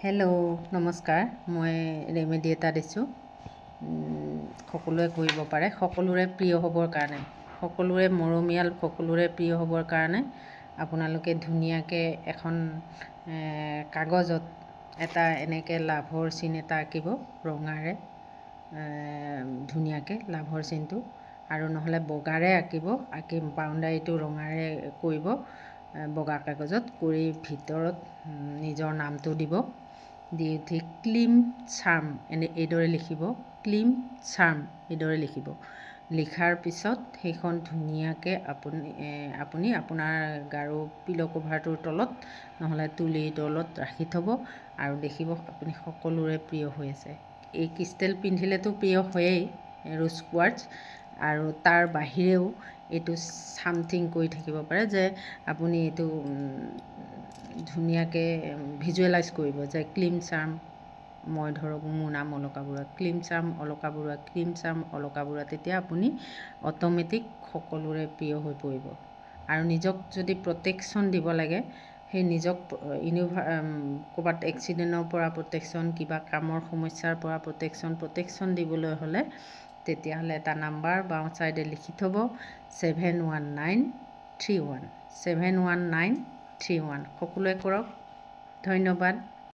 Hello' নমস্কাৰ, মই remedy এটা দিছোঁ। সকলোৱে কৰিব পাৰে, সকলোৰে প্ৰিয় হ'বৰ কাৰণে, সকলোৰে মৰমীয়াল, সকলোৰে প্ৰিয় হ'বৰ কাৰণে আপোনালোকে ধুনীয়াকৈ এখন কাগজত এটা এনেকৈ লাভৰ চিন এটা আঁকিব ৰঙাৰে, ধুনীয়াকৈ লাভৰ চিনটো, আৰু নহ'লে বগাৰে আঁকিব। আঁকি বাউণ্ডাৰীটো ৰঙাৰে কৰিব, বগা কাগজত কৰি ভিতৰত নিজৰ নামটো দিব। দি উঠি ক্লিম চাৰ্ম এইদৰে লিখিব, ক্লিম চাৰ্ম এইদৰে লিখিব। লিখাৰ পিছত সেইখন ধুনীয়াকৈ আপুনি আপোনাৰ গাৰু পিল' কভাৰটোৰ তলত নহ'লে তুলিৰ তলত ৰাখি থ'ব আৰু দেখিব আপুনি সকলোৰে প্ৰিয় হৈ আছে। এই ক্ৰিষ্টেল পিন্ধিলেতো প্ৰিয় হয়েই, ৰোজ কোৱাৰ্টছ, আৰু তাৰ বাহিৰেও এইটো ছামথিং কৰি থাকিব পাৰে যে আপুনি এইটো ধুনীয়াকৈ ভিজুৱেলাইজ কৰিব যে ক্লিম চাৰ্ম, মই ধৰক মোৰ নাম অলকা বৰুৱা, ক্লিম চাৰ্ম অলকা বৰুৱা, ক্লিম চাৰ্ম অলকা বৰুৱা। তেতিয়া আপুনি অট'মেটিক সকলোৰে প্ৰিয় হৈ পৰিব। আৰু নিজক যদি প্ৰটেকশ্যন দিব লাগে, সেই নিজক ক'ৰবাত এক্সিডেণ্টৰ পৰা প্ৰটেকশ্যন, কিবা কামৰ সমস্যাৰ পৰা প্ৰটেকশ্যন দিবলৈ হ'লে তেতিয়াহ'লে এটা নাম্বাৰ বাওঁ ছাইডে লিখি থ'ব, 71931, 71931। সকলোৱে কৰক। ধন্যবাদ।